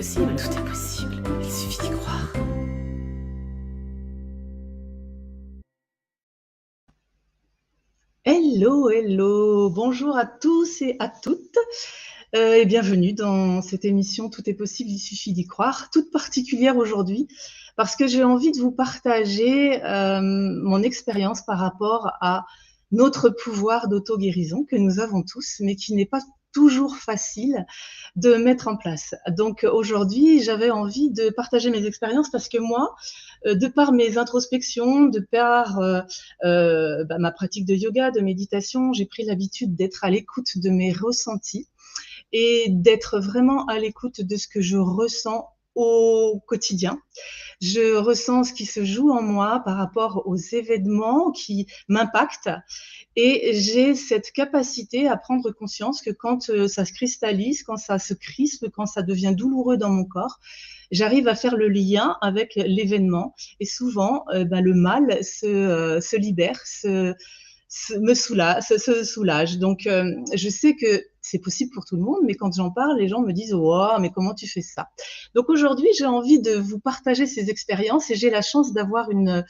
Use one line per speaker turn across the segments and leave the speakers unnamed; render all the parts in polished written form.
possible, tout est possible. Il suffit d'y croire.
Hello, hello, bonjour à tous et à toutes et bienvenue dans cette émission Tout est possible, il suffit d'y croire, toute particulière aujourd'hui parce que j'ai envie de vous partager mon expérience par rapport à notre pouvoir d'auto-guérison que nous avons tous, mais qui n'est pas toujours facile de mettre en place. Donc aujourd'hui, j'avais envie de partager mes expériences parce que moi, de par mes introspections, de par ma pratique de yoga, de méditation, j'ai pris l'habitude d'être à l'écoute de mes ressentis et d'être vraiment à l'écoute de ce que je ressens au quotidien. Je ressens ce qui se joue en moi par rapport aux événements qui m'impactent et j'ai cette capacité à prendre conscience que quand ça se cristallise, quand ça se crispe, quand ça devient douloureux dans mon corps, j'arrive à faire le lien avec l'événement et souvent le mal se libère, se soulage. Donc je sais que c'est possible pour tout le monde, mais quand j'en parle, les gens me disent oh, mais comment tu fais ça? Donc aujourd'hui, j'ai envie de vous partager ces expériences et j'ai la chance d'avoir une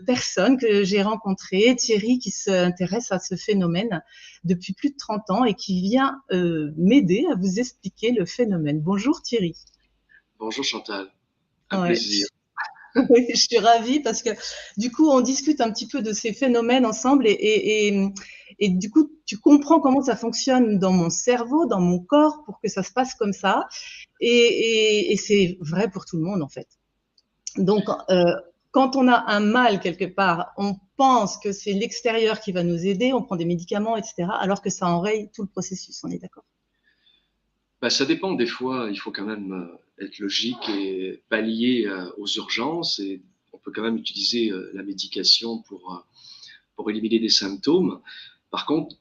personne que j'ai rencontrée, Thierry, qui s'intéresse à ce phénomène depuis plus de 30 ans et qui vient m'aider à vous expliquer le phénomène. Bonjour Thierry.
Bonjour Chantal, un
Ouais.
plaisir.
Oui, je suis ravie parce que du coup, on discute un petit peu de ces phénomènes ensemble et du coup, tu comprends comment ça fonctionne dans mon cerveau, dans mon corps pour que ça se passe comme ça. Et c'est vrai pour tout le monde en fait. Donc, quand on a un mal quelque part, on pense que c'est l'extérieur qui va nous aider, on prend des médicaments, etc., alors que ça enraye tout le processus, on est d'accord?
Ça dépend, des fois, il faut quand même être logique et pallier aux urgences et on peut quand même utiliser la médication pour éliminer des symptômes. Par contre,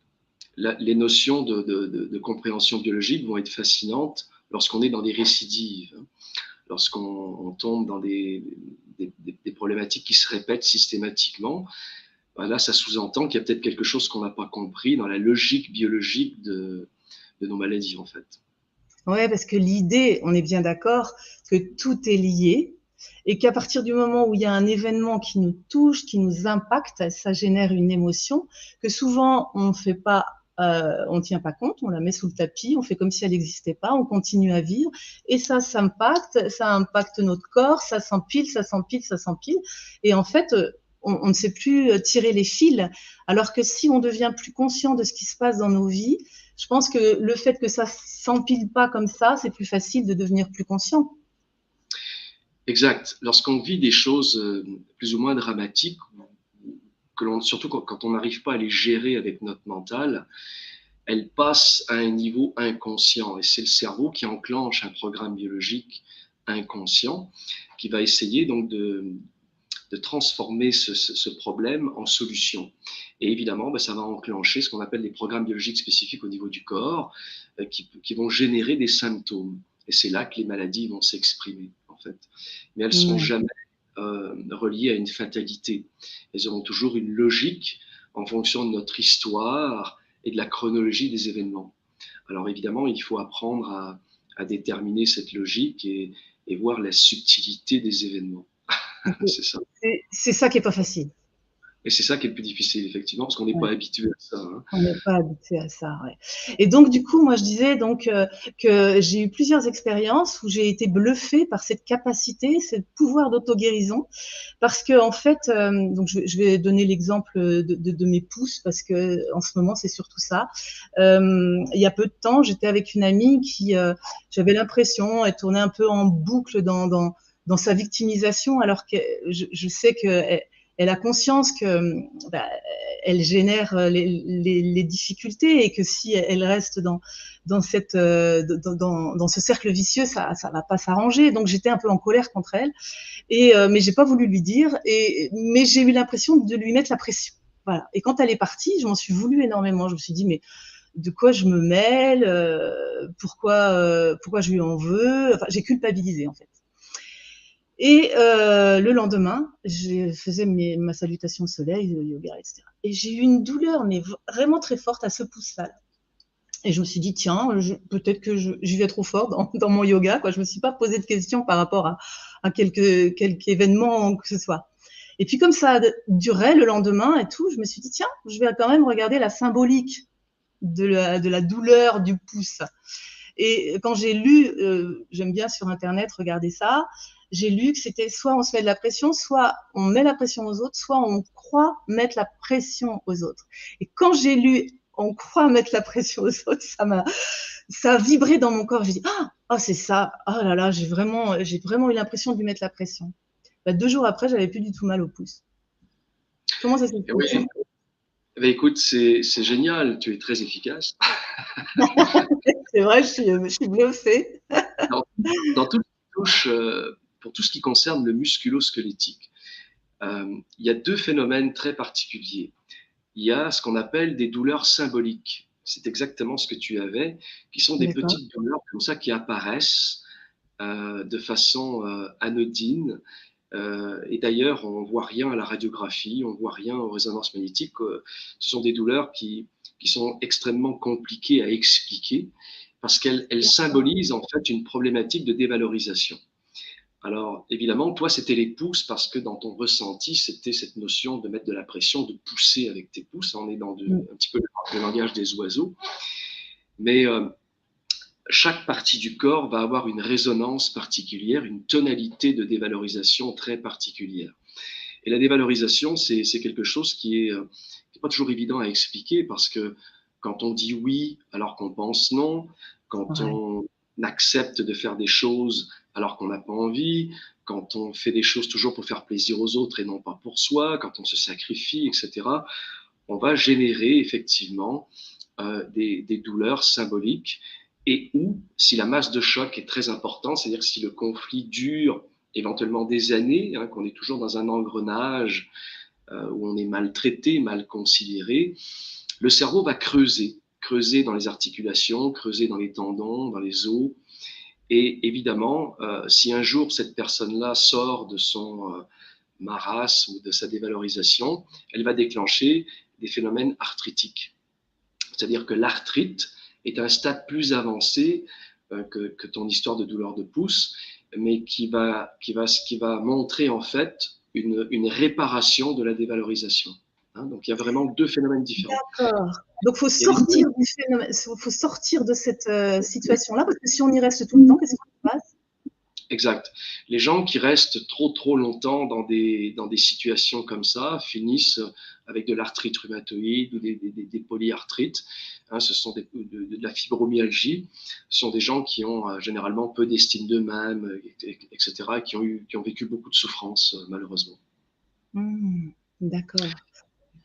les notions de compréhension biologique vont être fascinantes lorsqu'on est dans des récidives, lorsqu'on tombe dans des problématiques qui se répètent systématiquement. Là, ça sous-entend qu'il y a peut-être quelque chose qu'on n'a pas compris dans la logique biologique de nos maladies, en fait.
Ouais, parce que l'idée, on est bien d'accord, que tout est lié et qu'à partir du moment où il y a un événement qui nous touche, qui nous impacte, ça génère une émotion que souvent on fait pas, on tient pas compte, on la met sous le tapis, on fait comme si elle n'existait pas, on continue à vivre et ça impacte notre corps, ça s'empile, ça s'empile, ça s'empile et en fait, on ne sait plus tirer les fils. Alors que si on devient plus conscient de ce qui se passe dans nos vies, je pense que le fait que ça s'empile pas comme ça, c'est plus facile de devenir plus conscient.
Exact. Lorsqu'on vit des choses plus ou moins dramatiques, surtout quand on n'arrive pas à les gérer avec notre mental, elles passent à un niveau inconscient. Et c'est le cerveau qui enclenche un programme biologique inconscient qui va essayer donc de transformer ce problème en solution. Et évidemment, ça va enclencher ce qu'on appelle des programmes biologiques spécifiques au niveau du corps qui vont générer des symptômes. Et c'est là que les maladies vont s'exprimer, en fait. Mais elles ne sont jamais reliées à une fatalité. Elles auront toujours une logique en fonction de notre histoire et de la chronologie des événements. Alors évidemment, il faut apprendre à déterminer cette logique et voir la subtilité des événements. C'est ça.
C'est ça qui est pas facile.
Et c'est ça qui est le plus difficile, effectivement, parce qu'on n'est pas habitué à ça. Hein.
On n'est pas habitué à ça, ouais. Et donc du coup, moi je disais donc que j'ai eu plusieurs expériences où j'ai été bluffée par cette capacité, ce pouvoir d'auto-guérison, parce que en fait, donc je vais donner l'exemple de mes pouces parce que en ce moment c'est surtout ça. Il y a peu de temps, j'étais avec une amie qui, j'avais l'impression, elle tournait un peu en boucle dans sa victimisation, alors que je sais que elle a conscience que elle génère les difficultés et que si elle reste dans ce cercle vicieux, ça va pas s'arranger. Donc j'étais un peu en colère contre elle, mais j'ai pas voulu lui dire. Mais j'ai eu l'impression de lui mettre la pression. Voilà. Et quand elle est partie, je m'en suis voulu énormément. Je me suis dit mais de quoi je me mêle, pourquoi je lui en veux. Enfin, j'ai culpabilisé en fait. Et le lendemain, je faisais ma salutation au soleil, le yoga, etc. Et j'ai eu une douleur, mais vraiment très forte à ce pouce-là. Et je me suis dit, tiens, peut-être que j'y vais trop fort dans mon yoga, quoi. Je me suis pas posé de questions par rapport à quelque événement que ce soit. Et puis, comme ça durait le lendemain et tout, je me suis dit, tiens, je vais quand même regarder la symbolique de la douleur du pouce. Et quand j'ai lu, j'aime bien sur Internet regarder ça, j'ai lu que c'était soit on se met de la pression, soit on met la pression aux autres, soit on croit mettre la pression aux autres. Et quand j'ai lu on croit mettre la pression aux autres, ça a vibré dans mon corps. J'ai dit, c'est ça, oh là là, j'ai vraiment eu l'impression de lui mettre la pression. 2 jours après, j'avais plus du tout mal au pouce. Comment ça s'est fait?
Oui. Écoute, c'est génial, tu es très efficace.
C'est vrai, je suis bluffée.
Dans tout ce qui touche, pour tout ce qui concerne le musculo-squelettique, il y a 2 phénomènes très particuliers. Il y a ce qu'on appelle des douleurs symboliques. C'est exactement ce que tu avais, qui sont des petites douleurs comme ça qui apparaissent de façon anodine. Et d'ailleurs, on ne voit rien à la radiographie, on ne voit rien aux résonances magnétiques. Ce sont des douleurs qui sont extrêmement compliquées à expliquer parce qu'elles symbolisent en fait une problématique de dévalorisation. Alors, évidemment, toi, c'était les pouces parce que dans ton ressenti, c'était cette notion de mettre de la pression, de pousser avec tes pouces. On est dans un petit peu le langage des oiseaux. Mais chaque partie du corps va avoir une résonance particulière, une tonalité de dévalorisation très particulière. Et la dévalorisation, c'est quelque chose qui est pas toujours évident à expliquer parce que quand on dit oui alors qu'on pense non, quand on accepte de faire des choses alors qu'on n'a pas envie, quand on fait des choses toujours pour faire plaisir aux autres et non pas pour soi, quand on se sacrifie, etc., on va générer effectivement des douleurs symboliques et où, si la masse de choc est très importante, c'est-à-dire si le conflit dure éventuellement des années, qu'on est toujours dans un engrenage où on est maltraité, mal considéré, le cerveau va creuser dans les articulations, creuser dans les tendons, dans les os. Et évidemment, si un jour cette personne-là sort de son marasme ou de sa dévalorisation, elle va déclencher des phénomènes arthritiques. C'est-à-dire que l'arthrite est un stade plus avancé que ton histoire de douleur de pouce, mais qui va montrer en fait une réparation de la dévalorisation. Donc il y a vraiment 2 phénomènes différents.
D'accord. Donc il faut sortir de cette situation-là, parce que si on y reste tout le temps, qu'est-ce qui se passe?
Exact. Les gens qui restent trop longtemps dans des situations comme ça finissent avec de l'arthrite rhumatoïde ou des polyarthrites. Ce sont de la fibromyalgie. Ce sont des gens qui ont généralement peu d'estime d'eux-mêmes, etc., et qui ont vécu beaucoup de souffrances, malheureusement.
D'accord.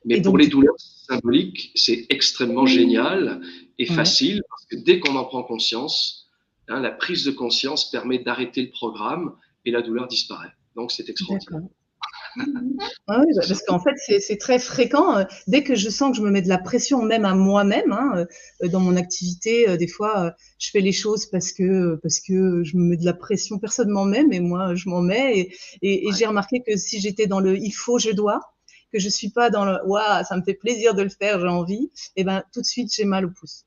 Mais pour les douleurs symboliques, c'est extrêmement génial et facile parce que dès qu'on en prend conscience, la prise de conscience permet d'arrêter le programme et la douleur disparaît. Donc, c'est extraordinaire.
Oui, parce qu'en fait, c'est très fréquent. Dès que je sens que je me mets de la pression, même à moi-même, dans mon activité, des fois, je fais les choses parce que je me mets de la pression. Personne m'en met, mais moi, je m'en mets. Et j'ai remarqué que si j'étais dans le « il faut, je dois », que je suis pas dans le « waouh, ça me fait plaisir de le faire, j'ai envie », et ben tout de suite, j'ai mal au pouce.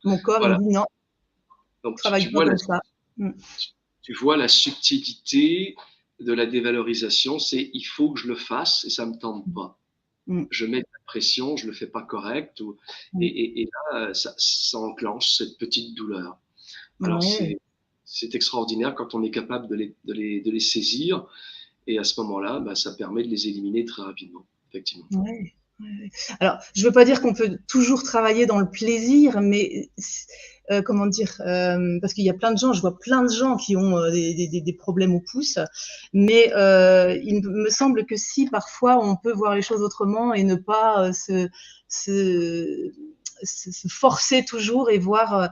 Mon corps me dit « non ».
Donc, tu vois la subtilité de la dévalorisation, c'est il faut que je le fasse et ça me tente pas. Je mets de la pression, je le fais pas correct, et là, ça enclenche cette petite douleur. Alors, c'est extraordinaire quand on est capable de les saisir, et à ce moment-là, ça permet de les éliminer très rapidement, effectivement.
Alors, je veux pas dire qu'on peut toujours travailler dans le plaisir, mais comment dire, parce qu'il y a plein de gens, je vois plein de gens qui ont des problèmes au pouce, mais il me semble que si parfois on peut voir les choses autrement et ne pas se forcer toujours et voir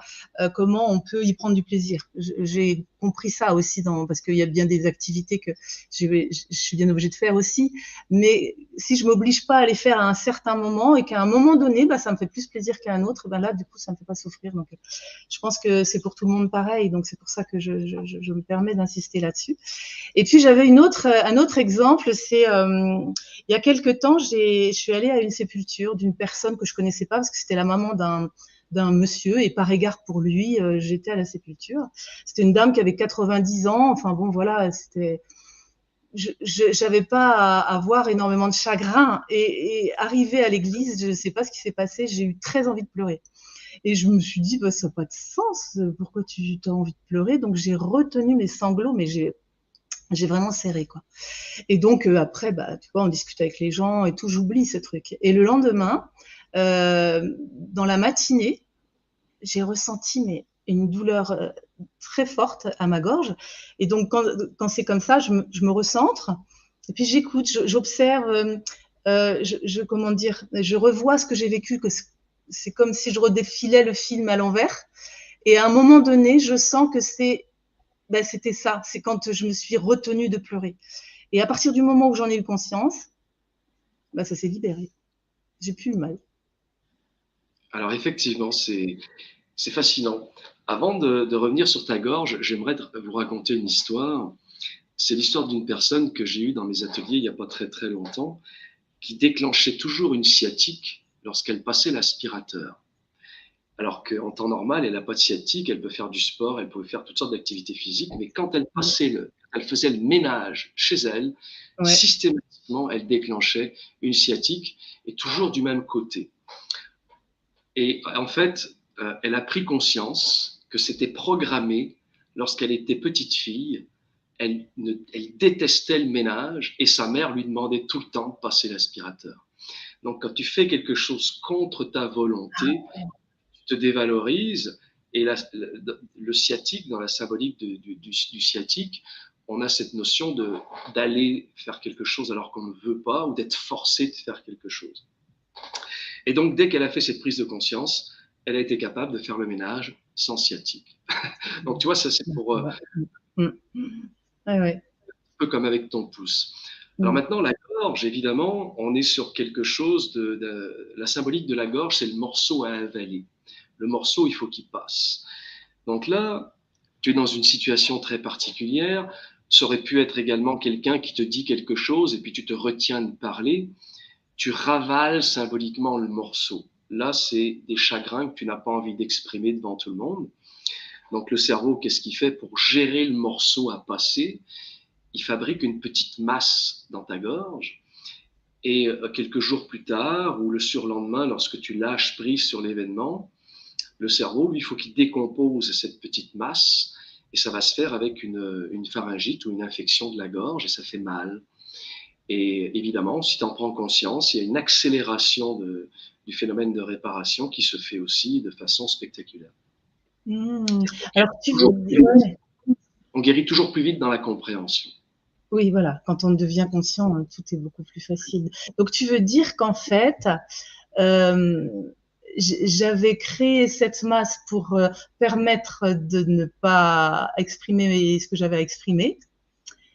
comment on peut y prendre du plaisir. J'ai compris ça aussi parce qu'il y a bien des activités que je suis bien obligée de faire aussi, mais si je m'oblige pas à les faire à un certain moment et qu'à un moment donné, ça me fait plus plaisir qu'à un autre, là du coup ça me fait pas souffrir. Donc je pense que c'est pour tout le monde pareil, donc c'est pour ça que je me permets d'insister là-dessus. Et puis j'avais un autre exemple, c'est il y a quelque temps, je suis allée à une sépulture d'une personne que je connaissais pas parce que c'était la maman d'un monsieur, et par égard pour lui, j'étais à la sépulture. C'était une dame qui avait 90 ans, enfin bon, voilà, c'était... J'avais pas à avoir énormément de chagrin, et arrivé à l'église, je ne sais pas ce qui s'est passé, j'ai eu très envie de pleurer. Et je me suis dit, bah, ça n'a pas de sens, pourquoi tu as envie de pleurer? Donc j'ai retenu mes sanglots, mais j'ai vraiment serré, quoi. Et donc après, bah, tu vois, on discute avec les gens et tout, j'oublie ce truc. Et le lendemain, dans la matinée, j'ai ressenti une douleur très forte à ma gorge. Et donc quand c'est comme ça, je me recentre, et puis j'écoute, j'observe, comment dire, je revois ce que j'ai vécu, que c'est comme si je redéfilais le film à l'envers. Et à un moment donné, je sens que c'était ça, c'est quand je me suis retenue de pleurer. Et à partir du moment où j'en ai eu conscience, ça s'est libéré. J'ai plus eu mal.
Alors effectivement, c'est fascinant. Avant de revenir sur ta gorge, j'aimerais vous raconter une histoire. C'est l'histoire d'une personne que j'ai eue dans mes ateliers il n'y a pas très très longtemps, qui déclenchait toujours une sciatique lorsqu'elle passait l'aspirateur. Alors qu'en temps normal, elle n'a pas de sciatique, elle peut faire du sport, elle peut faire toutes sortes d'activités physiques, mais quand elle faisait le ménage chez elle,
Ouais.
systématiquement, elle déclenchait une sciatique, et toujours du même côté. Et en fait, elle a pris conscience que c'était programmé lorsqu'elle était petite fille. Elle détestait le ménage, et sa mère lui demandait tout le temps de passer l'aspirateur. Donc, quand tu fais quelque chose contre ta volonté, tu te dévalorises. Et le sciatique, dans la symbolique du sciatique, on a cette notion d'aller faire quelque chose alors qu'on ne veut pas, ou d'être forcé de faire quelque chose. Et donc, dès qu'elle a fait cette prise de conscience, elle a été capable de faire le ménage sans sciatique. Donc, tu vois, ça, c'est pour
Ouais.
un peu comme avec ton pouce. Alors maintenant, la gorge, évidemment, on est sur quelque chose la symbolique de la gorge, c'est le morceau à avaler. Le morceau, il faut qu'il passe. Donc là, tu es dans une situation très particulière. Ça aurait pu être également quelqu'un qui te dit quelque chose et puis tu te retiens de parler. Tu ravales symboliquement le morceau. Là, c'est des chagrins que tu n'as pas envie d'exprimer devant tout le monde. Donc le cerveau, qu'est-ce qu'il fait pour gérer le morceau à passer? Il fabrique une petite masse dans ta gorge, et quelques jours plus tard ou le surlendemain, lorsque tu lâches prise sur l'événement, le cerveau, lui, il faut qu'il décompose cette petite masse, et ça va se faire avec une pharyngite ou une infection de la gorge, et ça fait mal. Et évidemment, si tu en prends conscience, il y a une accélération du phénomène de réparation qui se fait aussi de façon spectaculaire.
Alors,
On guérit toujours plus vite dans la compréhension.
Oui, voilà, quand on devient conscient, tout est beaucoup plus facile. Donc, tu veux dire qu'en fait, j'avais créé cette masse pour permettre de ne pas exprimer ce que j'avais à exprimer,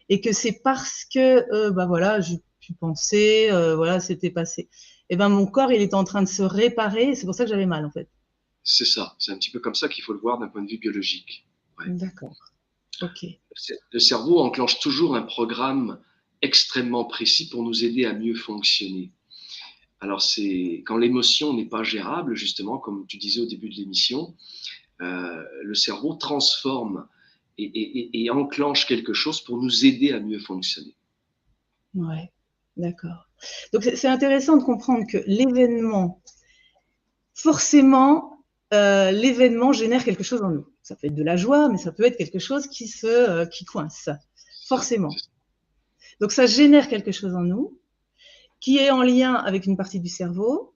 et que c'est parce que, voilà, j'ai pu penser, voilà, c'était passé. Et mon corps, il était en train de se réparer, et c'est pour ça que j'avais mal, en fait.
C'est ça, c'est un petit peu comme ça qu'il faut le voir d'un point de vue biologique.
Ouais. D'accord. Ok.
Le cerveau enclenche toujours un programme extrêmement précis pour nous aider à mieux fonctionner. Alors, c'est quand l'émotion n'est pas gérable, justement, comme tu disais au début de l'émission, le cerveau transforme et enclenche quelque chose pour nous aider à mieux fonctionner.
Ouais, d'accord. Donc, c'est intéressant de comprendre que l'événement, forcément, l'événement génère quelque chose en nous. Ça peut être de la joie, mais ça peut être quelque chose qui coince, forcément. Donc, ça génère quelque chose en nous qui est en lien avec une partie du cerveau.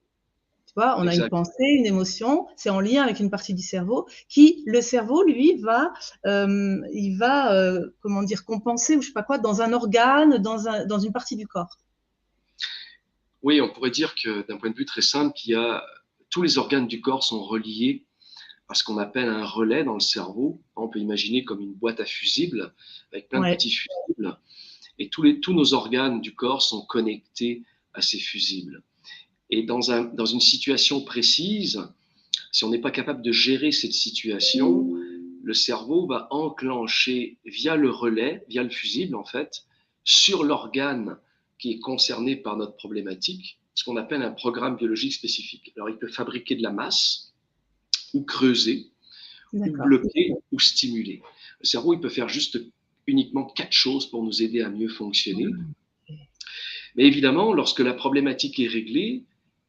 Tu vois, on a une pensée, une émotion, c'est en lien avec une partie du cerveau le cerveau, lui, il va, comment dire, compenser ou je sais pas quoi dans un organe, dans une partie du corps.
Oui, on pourrait dire que d'un point de vue très simple, tous les organes du corps sont reliés à ce qu'on appelle un relais dans le cerveau. On peut imaginer comme une boîte à fusibles avec plein de petits fusibles. Et tous nos organes du corps sont connectés à ces fusibles. Et dans une situation précise, si on n'est pas capable de gérer cette situation, le cerveau va enclencher via le relais, via le fusible en fait, sur l'organe qui est concerné par notre problématique, ce qu'on appelle un programme biologique spécifique. Alors il peut fabriquer de la masse, ou creuser, ou
D'accord.
bloquer, ou stimuler. Le cerveau, il peut faire juste uniquement 4 choses pour nous aider à mieux fonctionner. Mais évidemment, lorsque la problématique est réglée,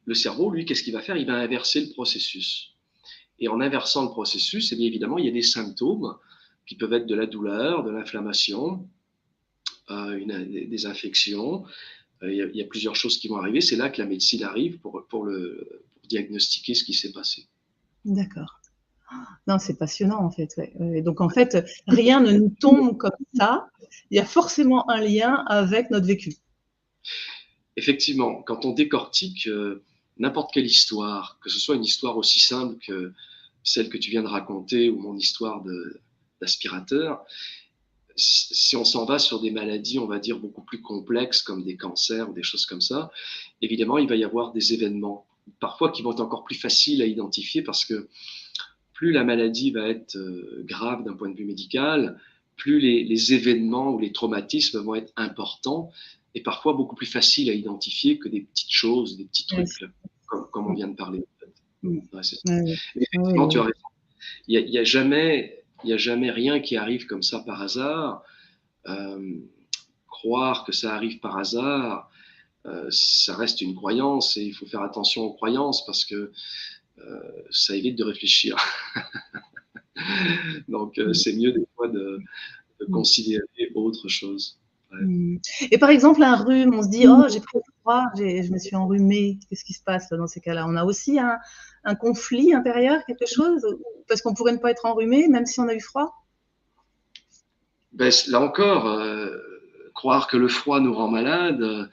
le cerveau, lui, qu'est-ce qu'il va faire? Il va inverser le processus. Et en inversant le processus, eh bien évidemment, il y a des symptômes qui peuvent être de la douleur, de l'inflammation, des infections. Il y a plusieurs choses qui vont arriver. C'est là que la médecine arrive pour diagnostiquer ce qui s'est passé.
D'accord. Non, c'est passionnant en fait. Ouais. Donc en fait, rien ne nous tombe comme ça. Il y a forcément un lien avec notre vécu.
Effectivement, quand on décortique n'importe quelle histoire, que ce soit une histoire aussi simple que celle que tu viens de raconter ou mon histoire d'aspirateur, si on s'en va sur des maladies, on va dire, beaucoup plus complexes, comme des cancers ou des choses comme ça, évidemment, il va y avoir des événements, parfois qui vont être encore plus faciles à identifier parce que plus la maladie va être grave d'un point de vue médical, plus les événements ou les traumatismes vont être importants et parfois beaucoup plus faciles à identifier que des petites choses, des petits trucs, comme on vient de parler. Ouais, c'est ça. Effectivement, tu as raison. Il n'y a jamais rien qui arrive comme ça par hasard. Croire que ça arrive par hasard, ça reste une croyance et il faut faire attention aux croyances parce que ça évite de réfléchir. Donc, c'est mieux des fois de considérer autre chose.
Ouais. Et par exemple, un rhume, on se dit, oh, j'ai pris froid, je me suis enrhumée. Qu'est-ce qui se passe dans ces cas-là? On a aussi un conflit intérieur, quelque chose? Parce qu'on pourrait ne pas être enrhumé, même si on a eu froid?
Ben, là encore, croire que le froid nous rend malade,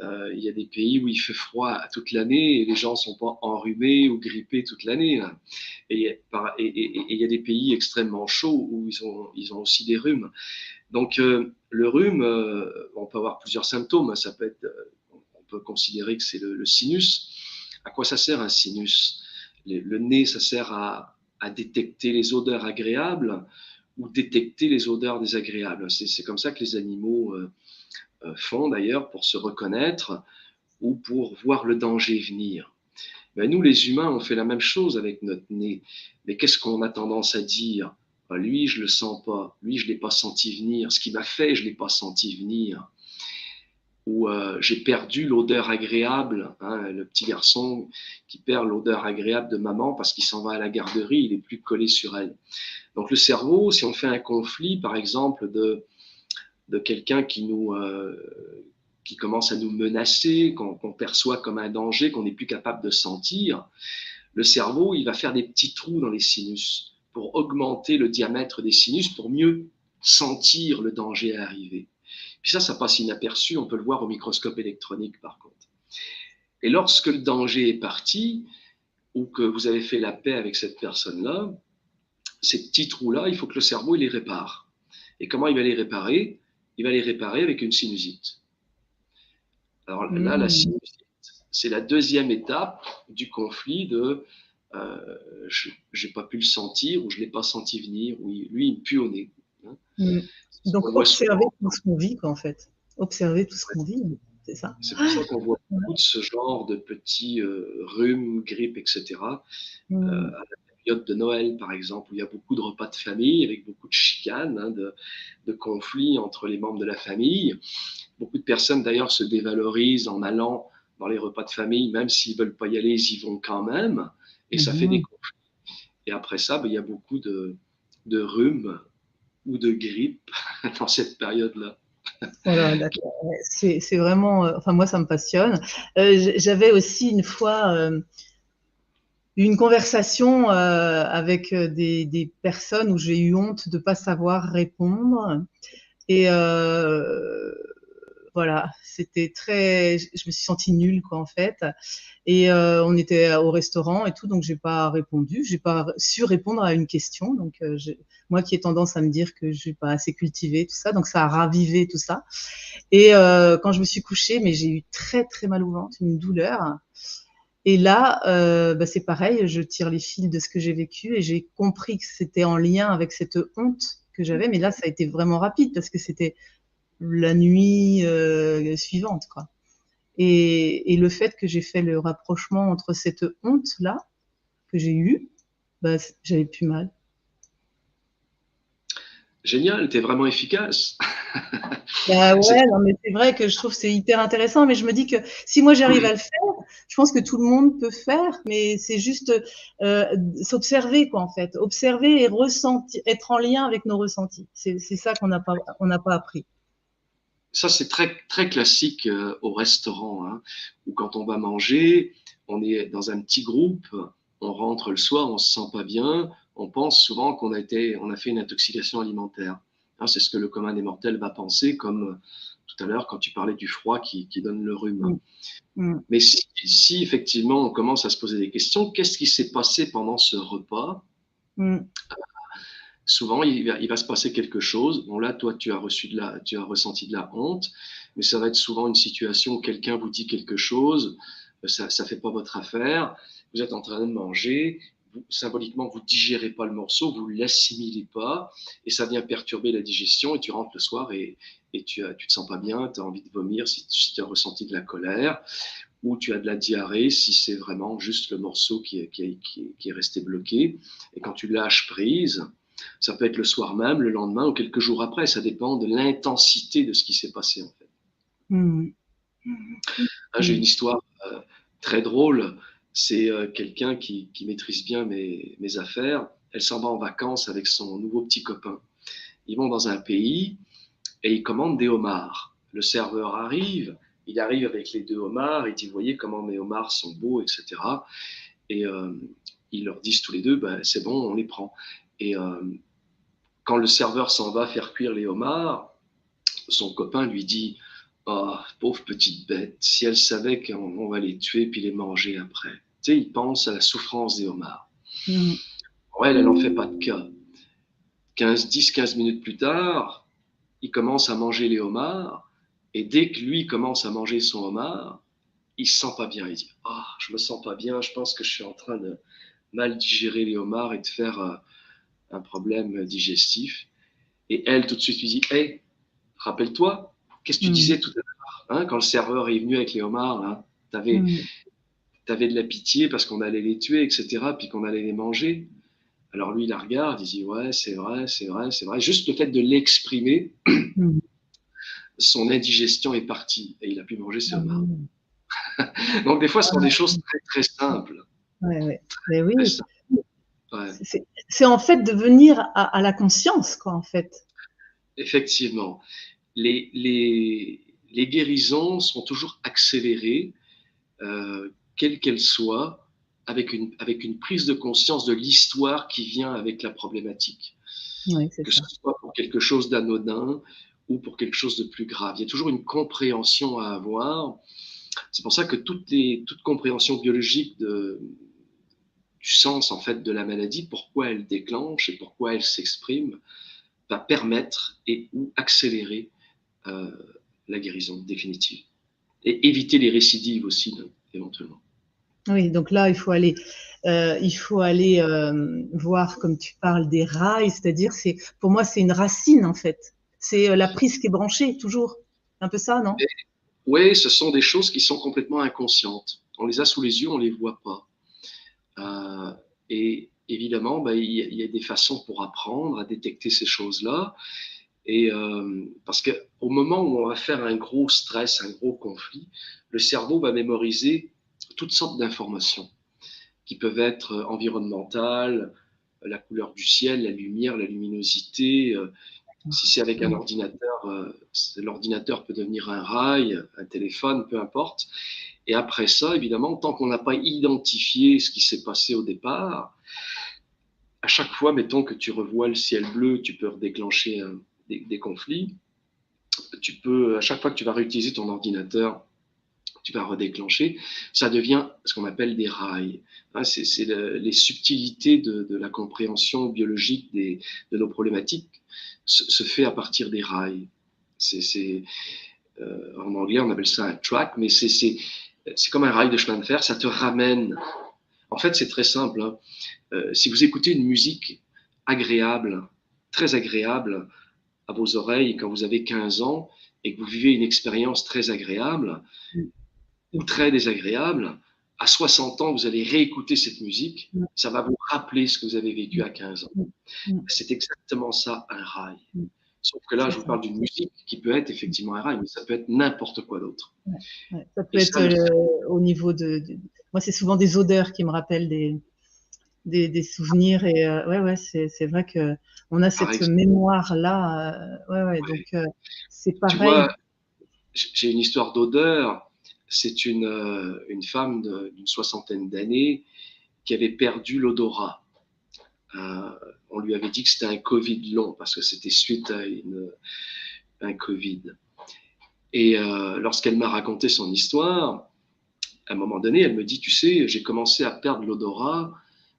il y a des pays où il fait froid toute l'année et les gens ne sont pas enrhumés ou grippés toute l'année. Et il y a des pays extrêmement chauds où ils ont aussi des rhumes. Donc, le rhume, on peut avoir plusieurs symptômes. Ça peut être, on peut considérer que c'est le sinus. À quoi ça sert un sinus? Le nez, ça sert à détecter les odeurs agréables ou détecter les odeurs désagréables. C'est comme ça que les animaux font d'ailleurs pour se reconnaître ou pour voir le danger venir. Ben, nous, les humains, on fait la même chose avec notre nez. Mais qu'est-ce qu'on a tendance à dire? Ben, lui, je le sens pas. Lui, je l'ai pas senti venir. Ce qu'il m'a fait, je l'ai pas senti venir. Ou j'ai perdu l'odeur agréable. Hein, le petit garçon qui perd l'odeur agréable de maman parce qu'il s'en va à la garderie, il est plus collé sur elle. Donc le cerveau, si on fait un conflit, par exemple, de quelqu'un qui commence à nous menacer, qu'on perçoit comme un danger, qu'on n'est plus capable de sentir, le cerveau, il va faire des petits trous dans les sinus pour augmenter le diamètre des sinus, pour mieux sentir le danger arriver. Puis ça passe inaperçu, on peut le voir au microscope électronique par contre. Et lorsque le danger est parti, ou que vous avez fait la paix avec cette personne-là, ces petits trous-là, il faut que le cerveau il les répare. Et comment il va les réparer? Il va les réparer avec une sinusite. Alors là, la sinusite, c'est la deuxième étape du conflit de je n'ai pas pu le sentir ou je ne l'ai pas senti venir, ou lui, il me pue au nez. Hein.
Donc, observer tout ce qu'on vit, quoi, en fait. Observer tout ce qu'on vit, c'est ça.
C'est pour ça qu'on voit beaucoup de ce genre de petits rhumes, grippes, etc. À la période de Noël, par exemple, où il y a beaucoup de repas de famille, avec beaucoup de chicanes, hein, de conflits entre les membres de la famille. Beaucoup de personnes, d'ailleurs, se dévalorisent en allant dans les repas de famille, même s'ils ne veulent pas y aller, ils y vont quand même. Et ça fait des conflits. Et après ça, il y a beaucoup de rhumes ou de grippe dans cette période-là.
Voilà, d'accord. C'est vraiment, enfin moi ça me passionne. J'avais aussi une fois une conversation avec des personnes où j'ai eu honte de pas savoir répondre et voilà, c'était très, je me suis sentie nulle quoi en fait. Et on était au restaurant et tout, donc j'ai pas répondu, j'ai pas su répondre à une question. Donc moi qui ai tendance à me dire que je suis pas assez cultivée, tout ça, donc ça a ravivé tout ça. Et quand je me suis couchée, mais j'ai eu très très mal au ventre, une douleur. Et là, c'est pareil, je tire les fils de ce que j'ai vécu et j'ai compris que c'était en lien avec cette honte que j'avais. Mais là, ça a été vraiment rapide parce que c'était la nuit suivante, quoi. Et le fait que j'ai fait le rapprochement entre cette honte-là que j'ai eue j'avais plus mal.
Génial, tu es vraiment efficace.
Bah
C'est
ouais, non, mais c'est vrai que je trouve que c'est hyper intéressant, mais je me dis que si moi j'arrive à le faire, je pense que tout le monde peut faire, mais c'est juste s'observer, quoi, en fait. Observer et ressentir, être en lien avec nos ressentis. C'est ça on n'a pas appris.
Ça, c'est très, très classique au restaurant, hein, où quand on va manger, on est dans un petit groupe, on rentre le soir, on se sent pas bien, on pense souvent on a fait une intoxication alimentaire. Hein, c'est ce que le commun des mortels va penser, comme tout à l'heure quand tu parlais du froid qui donne le rhume.
Mm. Mm.
Mais si effectivement on commence à se poser des questions, qu'est-ce qui s'est passé pendant ce repas?
Mm.
Souvent, il va se passer quelque chose. Bon, là, toi, tu as ressenti de la honte, mais ça va être souvent une situation où quelqu'un vous dit quelque chose, ça ne fait pas votre affaire, vous êtes en train de manger, symboliquement, vous digérez pas le morceau, vous l'assimilez pas, et ça vient perturber la digestion, et tu rentres le soir et tu te sens pas bien, tu as envie de vomir si tu as ressenti de la colère, ou tu as de la diarrhée si c'est vraiment juste le morceau qui est resté bloqué. Et quand tu lâches prise, ça peut être le soir même, le lendemain ou quelques jours après. Ça dépend de l'intensité de ce qui s'est passé en fait.
Mm.
J'ai une histoire très drôle. C'est quelqu'un qui maîtrise bien mes affaires. Elle s'en va en vacances avec son nouveau petit copain. Ils vont dans un pays et ils commandent des homards. Le serveur arrive, il arrive avec les 2 homards, il dit, voyez comment mes homards sont beaux, etc. Et ils leur disent tous les deux, ben, c'est bon, on les prend. Et quand le serveur s'en va faire cuire les homards, son copain lui dit, oh, pauvre petite bête, si elle savait qu'on va les tuer puis les manger après. Tu sais, il pense à la souffrance des homards.
Mm.
Bon, elle n'en fait pas de cas. 10-15 minutes plus tard, il commence à manger les homards, et dès que lui commence à manger son homard, il se sent pas bien. Il dit, ah, oh, je me sens pas bien, je pense que je suis en train de mal digérer les homards et de faire un problème digestif. Et elle, tout de suite, lui dit, hey, rappelle-toi, qu'est-ce que tu disais tout à l'heure, hein, quand le serveur est venu avec les homards, hein, t'avais de la pitié parce qu'on allait les tuer, etc., puis qu'on allait les manger. Alors lui, il la regarde, il dit, ouais, c'est vrai, c'est vrai, c'est vrai. Juste le fait de l'exprimer, son indigestion est partie et il a pu manger ses homards. Donc des fois, ce sont des choses très, très simples.
Ouais, ouais. Mais oui.
Très simples. Ouais.
C'est en fait de venir à la conscience, quoi, en fait.
Effectivement. Les guérisons sont toujours accélérées, quelle qu'elle soit, avec une prise de conscience de l'histoire qui vient avec la problématique.
Oui,
que ce soit pour quelque chose d'anodin ou pour quelque chose de plus grave. Il y a toujours une compréhension à avoir. C'est pour ça que toute compréhension biologique du sens en fait de la maladie, pourquoi elle déclenche et pourquoi elle s'exprime, va permettre et ou accélérer la guérison définitive. Et éviter les récidives aussi, éventuellement.
Oui, donc là, il faut aller voir, comme tu parles, des rails, c'est-à-dire, pour moi, c'est une racine, en fait. C'est la prise qui est branchée, toujours. Un peu ça, non?
Oui, ce sont des choses qui sont complètement inconscientes. On les a sous les yeux, on ne les voit pas. Et évidemment, il y a des façons pour apprendre à détecter ces choses-là. Et parce qu'au moment où on va faire un gros stress, un gros conflit, le cerveau va mémoriser toutes sortes d'informations qui peuvent être environnementales, la couleur du ciel, la lumière, la luminosité. Si c'est avec un ordinateur, l'ordinateur peut devenir un rail, un téléphone, peu importe. Et après ça, évidemment, tant qu'on n'a pas identifié ce qui s'est passé au départ, à chaque fois, mettons que tu revois le ciel bleu, tu peux redéclencher des conflits. À chaque fois que tu vas réutiliser ton ordinateur, tu vas redéclencher. Ça devient ce qu'on appelle des rails. C'est les subtilités de la compréhension biologique de nos problématiques se fait à partir des rails. En anglais, on appelle ça un track, mais c'est comme un rail de chemin de fer, ça te ramène. En fait, c'est très simple. Hein. Si vous écoutez une musique agréable, très agréable à vos oreilles quand vous avez 15 ans et que vous vivez une expérience très agréable ou très désagréable, à 60 ans, vous allez réécouter cette musique, ça va vous rappeler ce que vous avez vécu à 15 ans. C'est exactement ça, un rail. Sauf que là, je vous parle d'une musique qui peut être effectivement un rail, mais ça peut être n'importe quoi d'autre.
Ça peut être au niveau moi, c'est souvent des odeurs qui me rappellent des souvenirs. Et c'est vrai qu'on a cette mémoire-là. Donc c'est pareil.
Tu vois, j'ai une histoire d'odeur. C'est une femme d'une 60aine d'années qui avait perdu l'odorat. On lui avait dit que c'était un Covid long parce que c'était suite à un Covid. Et lorsqu'elle m'a raconté son histoire, à un moment donné, elle me dit, tu sais, j'ai commencé à perdre l'odorat.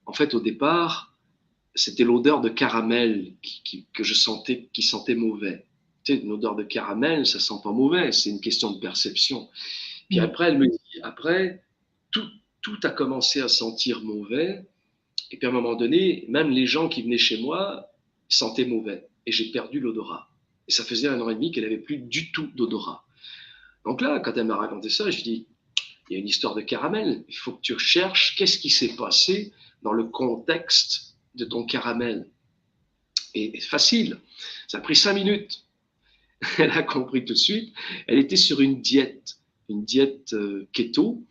En fait, au départ, c'était l'odeur de caramel que je sentais, qui sentait mauvais. Tu sais, une odeur de caramel, ça sent pas mauvais, c'est une question de perception. Puis après, elle me dit, après, tout a commencé à sentir mauvais. Et puis à un moment donné, même les gens qui venaient chez moi sentaient mauvais. Et j'ai perdu l'odorat. Et ça faisait 1 an et demi qu'elle n'avait plus du tout d'odorat. Donc là, quand elle m'a raconté ça, je lui dis, il y a une histoire de caramel. Il faut que tu recherches qu'est-ce qui s'est passé dans le contexte de ton caramel. Et facile, ça a pris 5 minutes. Elle a compris tout de suite. Elle était sur une diète keto.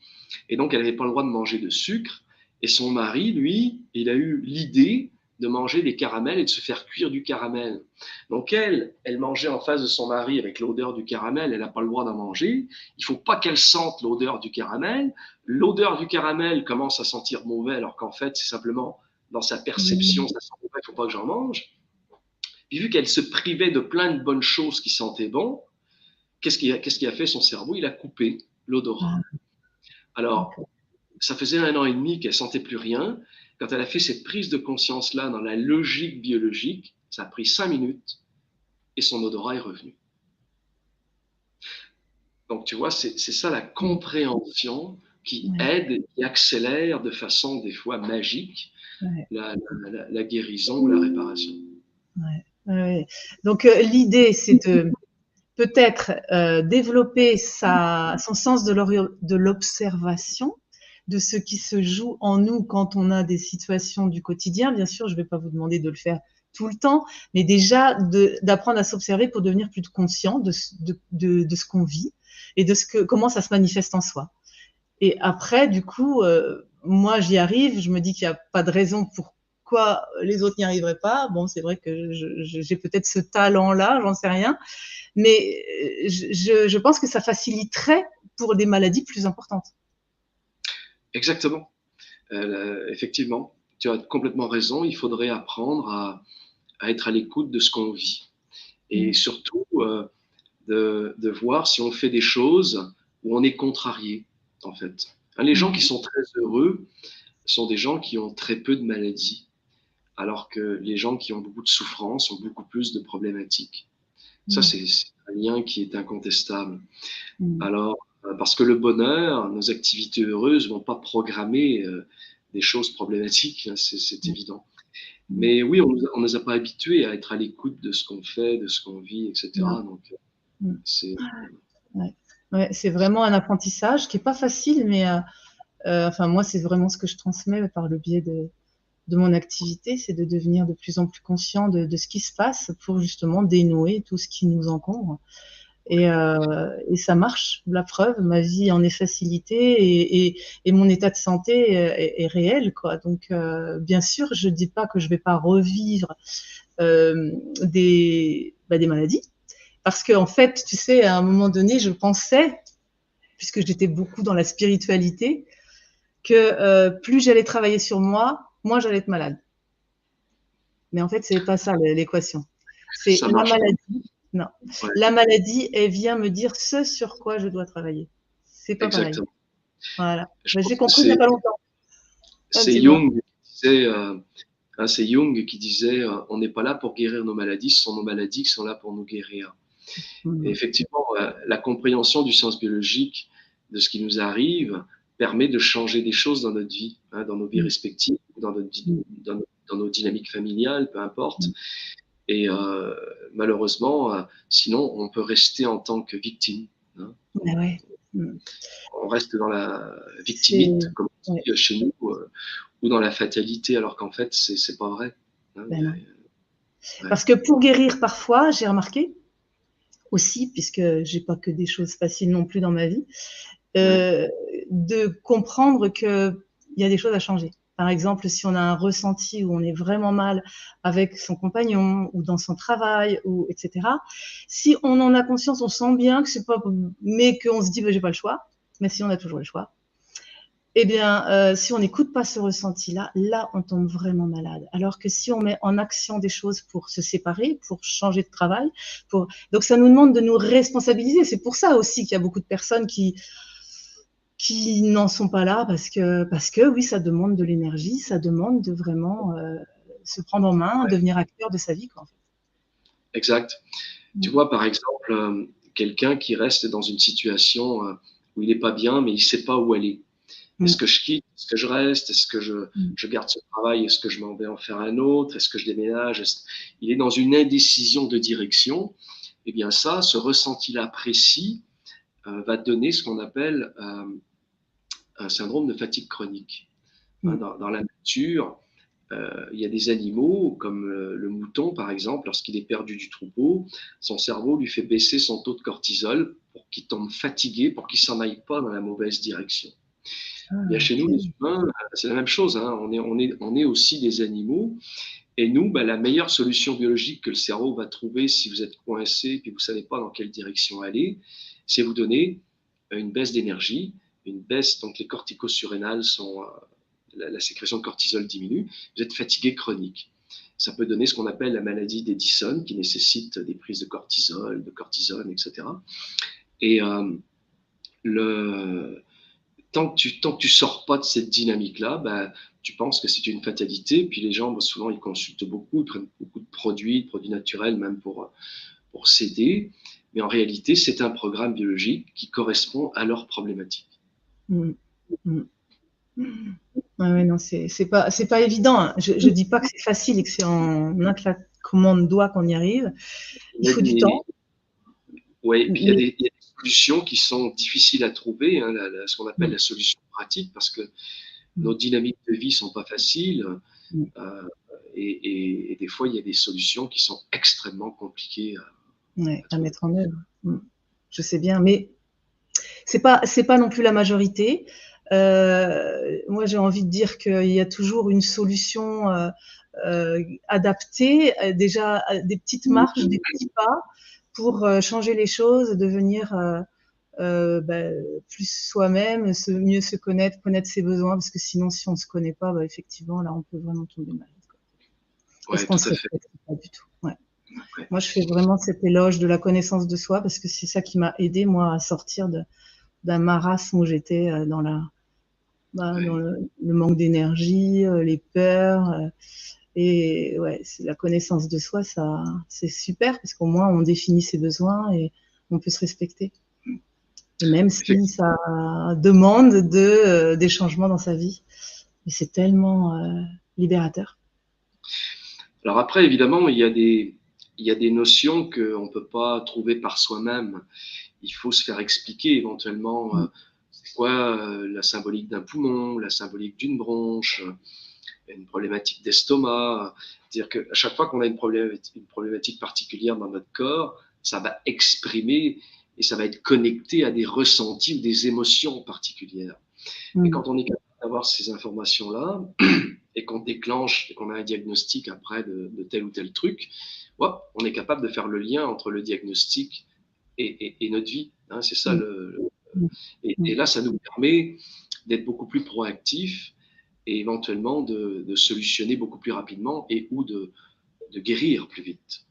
Et donc, elle n'avait pas le droit de manger de sucre. Et son mari, lui, il a eu l'idée de manger des caramels et de se faire cuire du caramel. Donc elle mangeait en face de son mari avec l'odeur du caramel, elle n'a pas le droit d'en manger. Il ne faut pas qu'elle sente l'odeur du caramel. L'odeur du caramel commence à sentir mauvais alors qu'en fait, c'est simplement dans sa perception, ça sent mauvais, il ne faut pas que j'en mange. Puis vu qu'elle se privait de plein de bonnes choses qui sentaient bon, qu'est-ce qui a fait son cerveau? Il a coupé l'odorat. Alors, ça faisait 1 an et demi qu'elle ne sentait plus rien. Quand elle a fait cette prise de conscience-là dans la logique biologique, ça a pris 5 minutes et son odorat est revenu. Donc, tu vois, c'est ça la compréhension qui aide, qui accélère de façon des fois magique la guérison ou la réparation.
Donc, l'idée, c'est de peut-être développer son sens de l'observation, de ce qui se joue en nous quand on a des situations du quotidien. Bien sûr, je ne vais pas vous demander de le faire tout le temps, mais déjà d'apprendre à s'observer pour devenir plus conscient de ce qu'on vit et de comment ça se manifeste en soi. Et après, du coup, moi, j'y arrive, je me dis qu'il n'y a pas de raison pourquoi les autres n'y arriveraient pas. Bon, c'est vrai que j'ai peut-être ce talent-là, j'en sais rien, mais je pense que ça faciliterait pour des maladies plus importantes.
Exactement. Effectivement, tu as complètement raison. Il faudrait apprendre à être à l'écoute de ce qu'on vit. Et surtout, de voir si on fait des choses où on est contrarié, en fait. Les gens qui sont très heureux sont des gens qui ont très peu de maladies, alors que les gens qui ont beaucoup de souffrance ont beaucoup plus de problématiques. Ça, c'est un lien qui est incontestable. Alors, parce que le bonheur, nos activités heureuses ne vont pas programmer des choses problématiques, hein, c'est évident. Mais oui, on ne nous a pas habitués à être à l'écoute de ce qu'on fait, de ce qu'on vit, etc. Donc, c'est
vraiment un apprentissage qui n'est pas facile, mais enfin, moi, c'est vraiment ce que je transmets par le biais de mon activité, c'est de devenir de plus en plus conscient de ce qui se passe pour justement dénouer tout ce qui nous encombre. Et ça marche, la preuve, ma vie en est facilitée et mon état de santé est réel, quoi. Donc, bien sûr, je ne dis pas que je ne vais pas revivre des maladies, parce qu'en fait, tu sais, à un moment donné, je pensais, puisque j'étais beaucoup dans la spiritualité, que plus j'allais travailler sur moi, moins j'allais être malade. Mais en fait, c'est pas ça l'équation. C'est la maladie. Non, la maladie, elle vient me dire ce sur quoi je dois travailler. C'est pas pareil. Voilà. J'ai compris il n'y a pas longtemps.
C'est Jung qui disait on n'est pas là pour guérir nos maladies, ce sont nos maladies qui sont là pour nous guérir. Et effectivement, la compréhension du sens biologique de ce qui nous arrive permet de changer des choses dans notre vie, hein, dans nos vies respectives, dans nos dynamiques familiales, peu importe. Et malheureusement, sinon, on peut rester en tant que victime. Hein. On reste dans la victimite, comme on dit chez nous, ou dans la fatalité, alors qu'en fait, c'est pas vrai. Hein,
Parce que pour guérir, parfois, j'ai remarqué aussi, puisque j'ai pas que des choses faciles non plus dans ma vie, de comprendre qu'il y a des choses à changer. Par exemple, si on a un ressenti où on est vraiment mal avec son compagnon ou dans son travail, ou etc. Si on en a conscience, on sent bien que c'est pas, mais qu'on se dit, j'ai pas le choix. Mais si on a toujours le choix, eh bien, si on n'écoute pas ce ressenti-là, là, on tombe vraiment malade. Alors que si on met en action des choses pour se séparer, pour changer de travail, donc ça nous demande de nous responsabiliser. C'est pour ça aussi qu'il y a beaucoup de personnes qui n'en sont pas là parce que oui, ça demande de l'énergie, ça demande de vraiment se prendre en main, devenir acteur de sa vie, quoi, en fait.
Exact. Tu vois, par exemple, quelqu'un qui reste dans une situation où il n'est pas bien, mais il ne sait pas où aller. Est-ce que je quitte? Est-ce que je reste? Est-ce que je garde ce travail? Est-ce que je m'en vais en faire un autre? Est-ce que je déménage? Il est dans une indécision de direction. Eh bien ça, ce ressenti-là précis va donner ce qu'on appelle un syndrome de fatigue chronique. Dans la nature, il y a des animaux, comme le mouton par exemple, lorsqu'il est perdu du troupeau, son cerveau lui fait baisser son taux de cortisol pour qu'il tombe fatigué, pour qu'il s'en aille pas dans la mauvaise direction. Bien, chez nous, les humains, c'est la même chose. Hein. On est aussi des animaux. Et nous, la meilleure solution biologique que le cerveau va trouver si vous êtes coincé et que vous ne savez pas dans quelle direction aller, c'est vous donner une baisse d'énergie, une baisse, donc les corticosurrénales sont, la sécrétion de cortisol diminue, vous êtes fatigué chronique. Ça peut donner ce qu'on appelle la maladie d'Edison, qui nécessite des prises de cortisol, de cortisone, etc. Et tant que tu sors pas de cette dynamique-là, tu penses que c'est une fatalité. Puis les gens, souvent, ils consultent beaucoup, ils prennent beaucoup de produits naturels, même pour s'aider. Mais en réalité, c'est un programme biologique qui correspond à leur problématique.
Ouais, non, c'est pas évident. Hein. Je dis pas que c'est facile et que c'est en un claquement de doigts qu'on y arrive. Il faut du temps.
Oui, puis il y a des solutions qui sont difficiles à trouver, hein, ce qu'on appelle la solution pratique, parce que nos dynamiques de vie sont pas faciles. Et des fois, il y a des solutions qui sont extrêmement compliquées
à mettre en œuvre. Je sais bien, mais c'est pas non plus la majorité. Moi, j'ai envie de dire qu'il y a toujours une solution adaptée, déjà des petites marches, des petits pas pour changer les choses, devenir plus soi-même, mieux se connaître ses besoins, parce que sinon, si on ne se connaît pas, effectivement, là, on peut vraiment tomber malade. Parce qu'on ne se respecte pas du tout. Ouais. Moi, je fais vraiment cet éloge de la connaissance de soi, parce que c'est ça qui m'a aidé, moi, à sortir d'un marasme où j'étais dans le manque d'énergie, les peurs. Et ouais, la connaissance de soi, ça, c'est super, parce qu'au moins, on définit ses besoins et on peut se respecter. Et même si ça demande des changements dans sa vie. Et c'est tellement libérateur.
Alors après, évidemment, il y a des notions qu'on ne peut pas trouver par soi-même. Il faut se faire expliquer éventuellement c'est quoi la symbolique d'un poumon, la symbolique d'une bronche, une problématique d'estomac. C'est-à-dire qu'à chaque fois qu'on a une problématique particulière dans notre corps, ça va exprimer et ça va être connecté à des ressentis ou des émotions particulières. Et quand on est capable d'avoir ces informations-là et qu'on déclenche et qu'on a un diagnostic après de tel ou tel truc, on est capable de faire le lien entre le diagnostic et notre vie. Hein, c'est ça et là, ça nous permet d'être beaucoup plus proactifs et éventuellement de solutionner beaucoup plus rapidement ou de guérir plus vite.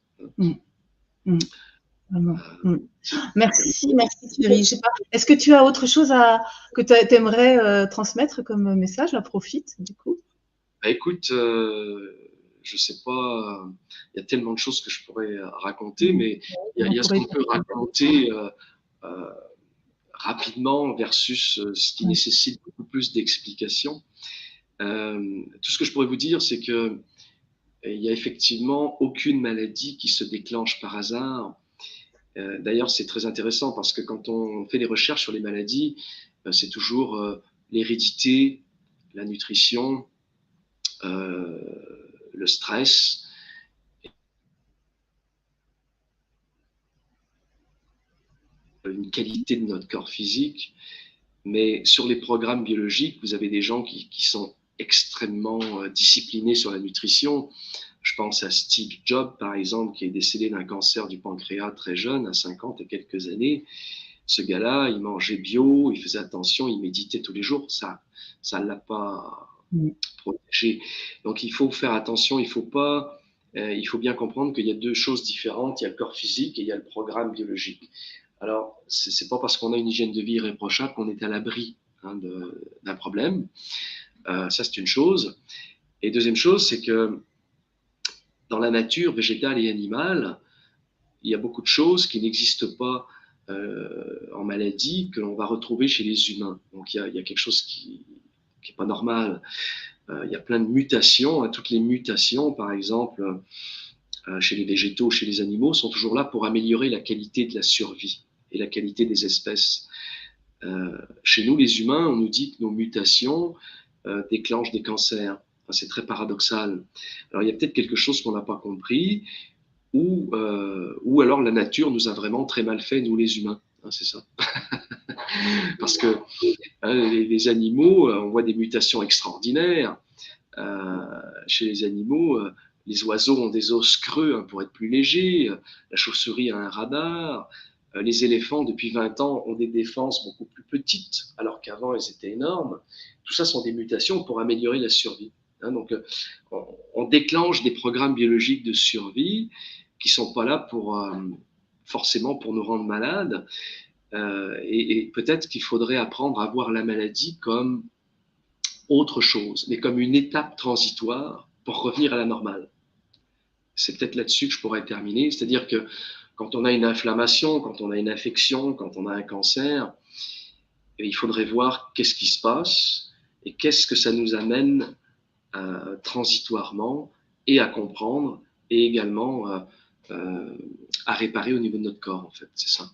Merci Thierry. Est-ce que tu as autre chose que tu aimerais transmettre comme message? À profite du coup.
Écoute, je sais pas, il y a tellement de choses que je pourrais raconter, mais il y a ce qu'on peut raconter rapidement versus ce qui nécessite beaucoup plus d'explications. Tout ce que je pourrais vous dire, c'est que il y a effectivement aucune maladie qui se déclenche par hasard. D'ailleurs, c'est très intéressant parce que quand on fait des recherches sur les maladies, c'est toujours l'hérédité, la nutrition, le stress, une qualité de notre corps physique. Mais sur les programmes biologiques, vous avez des gens qui sont extrêmement disciplinés sur la nutrition. Je pense à Steve Jobs, par exemple, qui est décédé d'un cancer du pancréas très jeune, à 50 et quelques années. Ce gars-là, il mangeait bio, il faisait attention, il méditait tous les jours. Ça ne l'a pas protégé. Donc, il faut faire attention. Il faut bien comprendre qu'il y a deux choses différentes. Il y a le corps physique et il y a le programme biologique. Alors, c'est pas parce qu'on a une hygiène de vie irréprochable qu'on est à l'abri d'un problème. Ça, c'est une chose. Et deuxième chose, c'est que dans la nature végétale et animale, il y a beaucoup de choses qui n'existent pas en maladie que l'on va retrouver chez les humains. Donc, il y a quelque chose qui n'est pas normal. Il y a plein de mutations. Toutes les mutations, par exemple, chez les végétaux, chez les animaux, sont toujours là pour améliorer la qualité de la survie et la qualité des espèces. Chez nous, les humains, on nous dit que nos mutations déclenchent des cancers. Enfin, c'est très paradoxal. Alors, il y a peut-être quelque chose qu'on n'a pas compris, ou alors la nature nous a vraiment très mal fait, nous les humains. C'est ça. Parce que les animaux, on voit des mutations extraordinaires. Chez les animaux, les oiseaux ont des os creux pour être plus légers. La chauve-souris a un radar. Les éléphants, depuis 20 ans, ont des défenses beaucoup plus petites, alors qu'avant, elles étaient énormes. Tout ça sont des mutations pour améliorer la survie. Donc, on déclenche des programmes biologiques de survie qui ne sont pas là forcément pour nous rendre malades. Et peut-être qu'il faudrait apprendre à voir la maladie comme autre chose, mais comme une étape transitoire pour revenir à la normale. C'est peut-être là-dessus que je pourrais terminer. C'est-à-dire que quand on a une inflammation, quand on a une infection, quand on a un cancer, il faudrait voir qu'est-ce qui se passe et qu'est-ce que ça nous amène transitoirement et à comprendre et également à réparer au niveau de notre corps, en fait. C'est ça.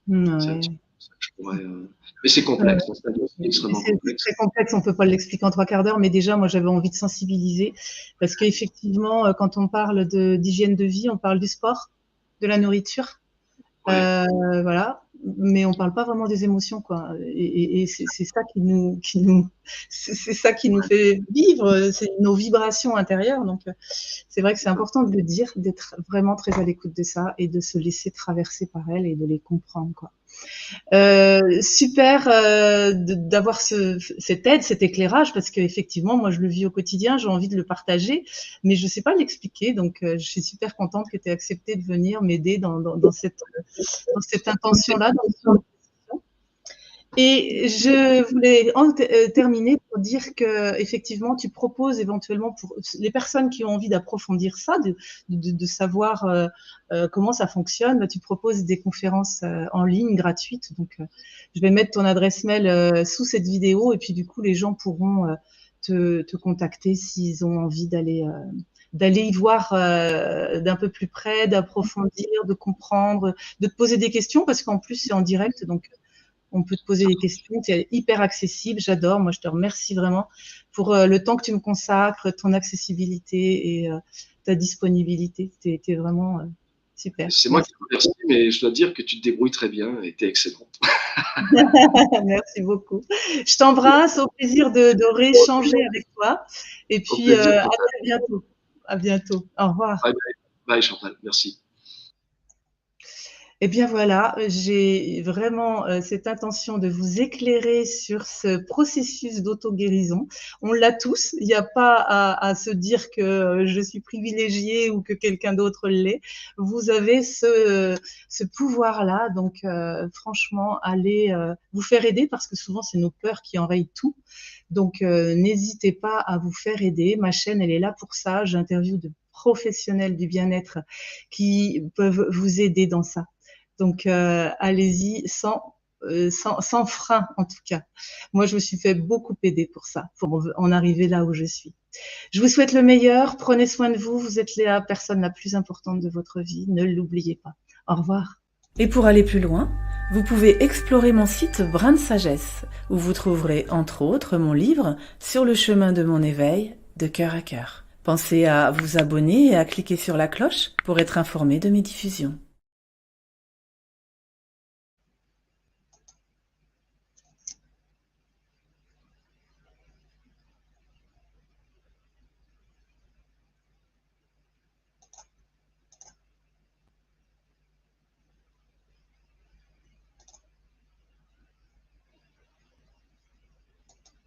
Ouais.
C'est un petit peu ça que je pourrais, mais c'est complexe, c'est extrêmement complexe.
C'est très complexe, on ne peut pas l'expliquer en 3 quarts d'heure, mais déjà, moi, j'avais envie de sensibiliser parce qu'effectivement, quand on parle d'hygiène de vie, on parle du sport, de la nourriture,
Ouais.
voilà, mais on parle pas vraiment des émotions, quoi. Et c'est ça c'est ça qui nous fait vivre, c'est nos vibrations intérieures. Donc, c'est vrai que c'est important de le dire, d'être vraiment très à l'écoute de ça et de se laisser traverser par elles et de les comprendre, quoi. Super d'avoir cette aide, cet éclairage, parce qu'effectivement, moi, je le vis au quotidien, j'ai envie de le partager, mais je sais pas l'expliquer. Donc, je suis super contente que tu aies accepté de venir m'aider dans cette intention-là. Et je voulais terminer pour dire que effectivement, tu proposes éventuellement pour les personnes qui ont envie d'approfondir ça, de savoir comment ça fonctionne, bah, tu proposes des conférences en ligne gratuites. Donc, je vais mettre ton adresse mail sous cette vidéo et puis du coup, les gens pourront te contacter s'ils ont envie d'aller y voir d'un peu plus près, d'approfondir, de comprendre, de te poser des questions parce qu'en plus, c'est en direct, donc on peut te poser des questions, c'est hyper accessible, j'adore. Moi, je te remercie vraiment pour le temps que tu me consacres, ton accessibilité et ta disponibilité. T'es vraiment super.
C'est moi qui te remercie, mais je dois dire que tu te débrouilles très bien et tu es excellente.
Merci beaucoup. Je t'embrasse, au plaisir de rééchanger avec toi. Et puis, à très bientôt. À bientôt. Au revoir.
Bye, bye Chantal, merci.
Eh bien voilà, j'ai vraiment cette intention de vous éclairer sur ce processus d'auto-guérison. On l'a tous, il n'y a pas à se dire que je suis privilégiée ou que quelqu'un d'autre l'est. Vous avez ce pouvoir-là, donc franchement, allez vous faire aider parce que souvent c'est nos peurs qui enrayent tout. Donc n'hésitez pas à vous faire aider. Ma chaîne, elle est là pour ça. J'interviewe de professionnels du bien-être qui peuvent vous aider dans ça. Donc, allez-y sans frein, en tout cas. Moi, je me suis fait beaucoup aider pour ça, pour en arriver là où je suis. Je vous souhaite le meilleur. Prenez soin de vous. Vous êtes la personne la plus importante de votre vie. Ne l'oubliez pas. Au revoir.
Et pour aller plus loin, vous pouvez explorer mon site Brin de Sagesse, où vous trouverez entre autres mon livre Sur le chemin de mon éveil, de cœur à cœur. Pensez à vous abonner et à cliquer sur la cloche pour être informé de mes diffusions.